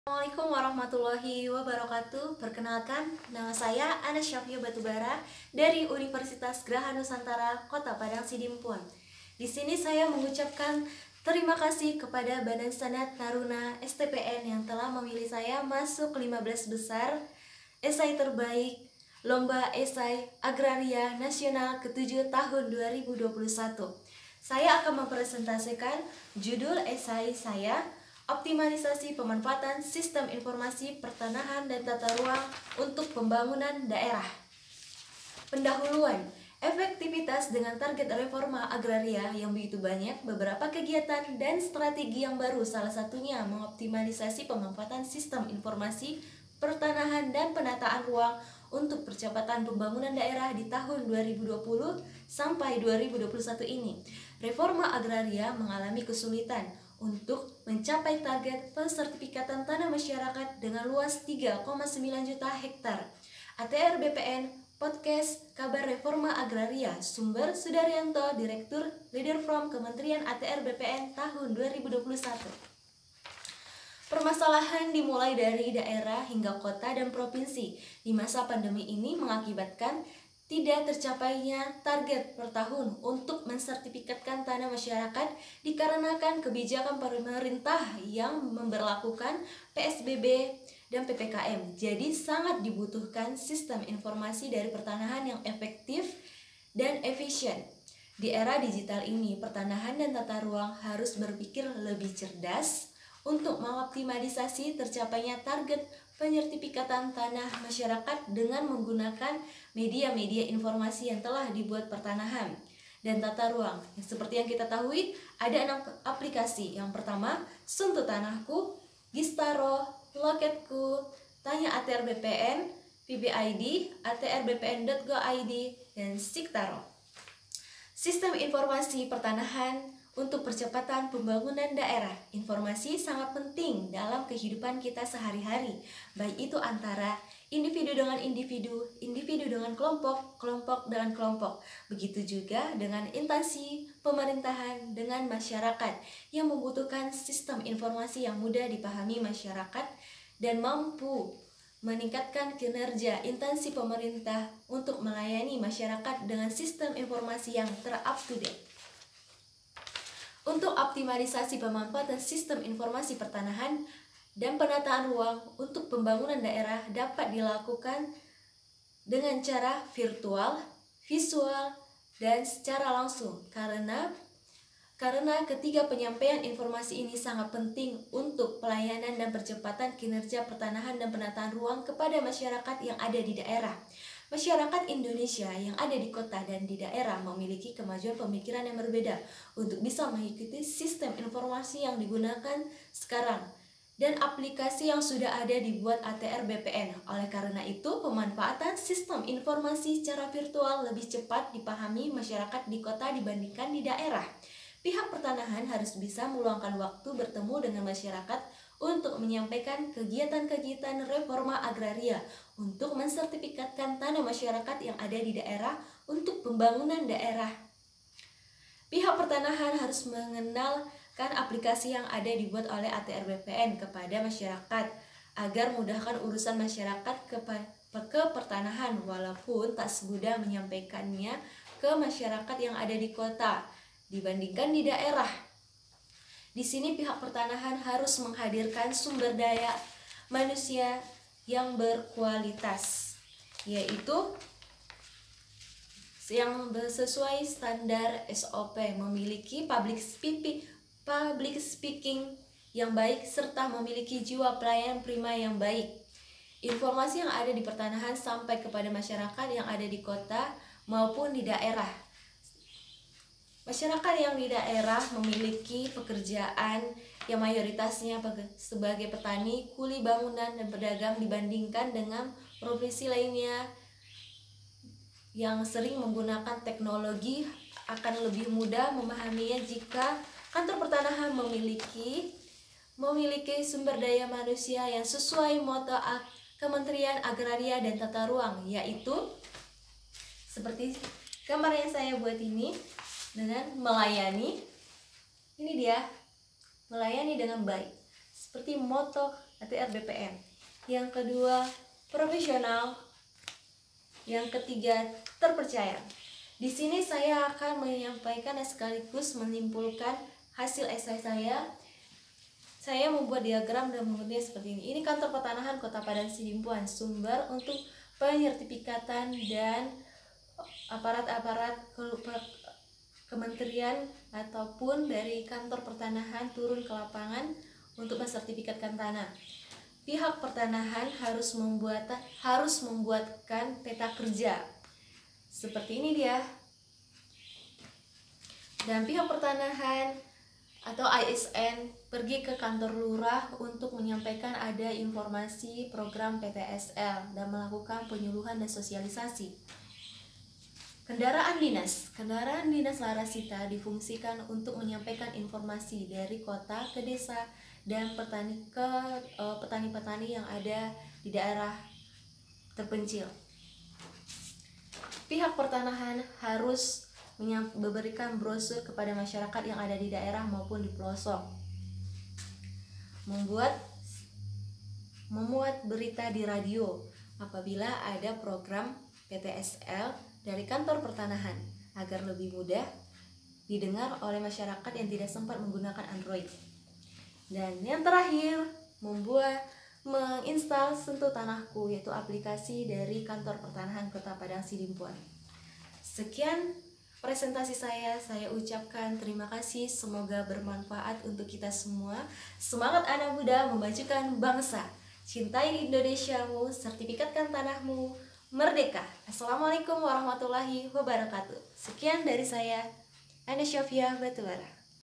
Assalamualaikum warahmatullahi wabarakatuh. Perkenalkan, nama saya Ana Syafia Batubara dari Universitas Geraha Nusantara Kota Padang Sidimpuan. Di sini saya mengucapkan terima kasih kepada Badan Sanad Taruna STPN yang telah memilih saya masuk 15 besar esai terbaik Lomba Esai Agraria Nasional ke-7 tahun 2021. Saya akan mempresentasikan judul esai saya, Optimalisasi Pemanfaatan Sistem Informasi Pertanahan dan Tata Ruang untuk Pembangunan Daerah. Pendahuluan, efektivitas dengan target reforma agraria yang begitu banyak, beberapa kegiatan dan strategi yang baru, salah satunya mengoptimalisasi pemanfaatan sistem informasi pertanahan dan penataan ruang untuk percepatan pembangunan daerah di tahun 2020 sampai 2021 ini. Reforma agraria mengalami kesulitan untuk mencapai target pensertifikatan tanah masyarakat dengan luas 3,9 juta hektar. ATR BPN Podcast Kabar Reforma Agraria, sumber Sudaryanto, Direktur Leader from Kementerian ATR BPN tahun 2021. Permasalahan dimulai dari daerah hingga kota dan provinsi. Di masa pandemi ini mengakibatkan tidak tercapainya target per tahun untuk mensertifikatkan tanah masyarakat dikarenakan kebijakan pemerintah yang memberlakukan PSBB dan PPKM. Jadi sangat dibutuhkan sistem informasi dari pertanahan yang efektif dan efisien. Di era digital ini, pertanahan dan tata ruang harus berpikir lebih cerdas untuk mengoptimalisasi tercapainya target penyertifikatan tanah masyarakat dengan menggunakan media-media informasi yang telah dibuat pertanahan dan tata ruang. Seperti yang kita tahu, ada 6 aplikasi. Yang pertama, Suntu Tanahku, Gistaro, Loketku, Tanya ATR BPN, PBID, atrbpn.go.id, dan Siktaro. Sistem informasi pertanahan untuk percepatan pembangunan daerah. Informasi sangat penting dalam kehidupan kita sehari-hari, baik itu antara individu dengan individu, individu dengan kelompok, kelompok dengan kelompok. Begitu juga dengan instansi pemerintahan dengan masyarakat yang membutuhkan sistem informasi yang mudah dipahami masyarakat dan mampu meningkatkan kinerja instansi pemerintah untuk melayani masyarakat dengan sistem informasi yang ter-up-to-date. Untuk optimalisasi pemanfaatan sistem informasi pertanahan dan penataan ruang untuk pembangunan daerah dapat dilakukan dengan cara virtual, visual, dan secara langsung karena ketiga penyampaian informasi ini sangat penting untuk pelayanan dan percepatan kinerja pertanahan dan penataan ruang kepada masyarakat yang ada di daerah. Masyarakat Indonesia yang ada di kota dan di daerah memiliki kemajuan pemikiran yang berbeda untuk bisa mengikuti sistem informasi yang digunakan sekarang dan aplikasi yang sudah ada dibuat ATR BPN. Oleh karena itu, pemanfaatan sistem informasi secara virtual lebih cepat dipahami masyarakat di kota dibandingkan di daerah. Pihak pertanahan harus bisa meluangkan waktu bertemu dengan masyarakat untuk menyampaikan kegiatan-kegiatan reforma agraria untuk mensertifikatkan tanah masyarakat yang ada di daerah untuk pembangunan daerah. Pihak pertanahan harus mengenalkan aplikasi yang ada dibuat oleh ATR BPN kepada masyarakat agar mudahkan urusan masyarakat ke pertanahan walaupun tak semudah menyampaikannya ke masyarakat yang ada di kota dibandingkan di daerah. Di sini pihak pertanahan harus menghadirkan sumber daya manusia yang berkualitas, yaitu yang sesuai standar SOP, memiliki public speaking yang baik, serta memiliki jiwa pelayan prima yang baik. Informasi yang ada di pertanahan sampai kepada masyarakat yang ada di kota maupun di daerah. Masyarakat yang di daerah memiliki pekerjaan yang mayoritasnya sebagai petani, kuli bangunan, dan pedagang dibandingkan dengan provinsi lainnya yang sering menggunakan teknologi akan lebih mudah memahaminya jika kantor pertanahan memiliki sumber daya manusia yang sesuai moto Kementerian Agraria dan Tata Ruang, yaitu seperti gambar yang saya buat ini, dengan melayani, ini dia, melayani dengan baik. Seperti moto ATR BPN. Yang kedua, profesional. Yang ketiga, terpercaya. Di sini saya akan menyampaikan sekaligus menyimpulkan hasil esai saya. Saya membuat diagram dan mengutipnya seperti ini. Ini Kantor Pertanahan Kota Padang Sidimpuan, sumber untuk penyertifikatan dan aparat-aparat kementerian ataupun dari kantor pertanahan turun ke lapangan untuk mensertifikatkan tanah. Pihak pertanahan harus membuatkan peta kerja. Seperti ini dia. Dan pihak pertanahan atau ASN pergi ke kantor lurah untuk menyampaikan ada informasi program PTSL dan melakukan penyuluhan dan sosialisasi. Kendaraan dinas Larasita difungsikan untuk menyampaikan informasi dari kota ke desa dan petani-petani yang ada di daerah terpencil. Pihak pertanahan harus memberikan brosur kepada masyarakat yang ada di daerah maupun di pelosok. Memuat berita di radio apabila ada program PTSL dari kantor pertanahan agar lebih mudah didengar oleh masyarakat yang tidak sempat menggunakan Android. Dan yang terakhir, menginstal Sentuh Tanahku, yaitu aplikasi dari Kantor Pertanahan Kota Padang Sidimpuan. Sekian presentasi saya ucapkan terima kasih, semoga bermanfaat untuk kita semua. Semangat anak muda memajukan bangsa, cintai Indonesiamu, sertifikatkan tanahmu, merdeka. Assalamualaikum warahmatullahi wabarakatuh. Sekian dari saya, Ana Syafia Batubara.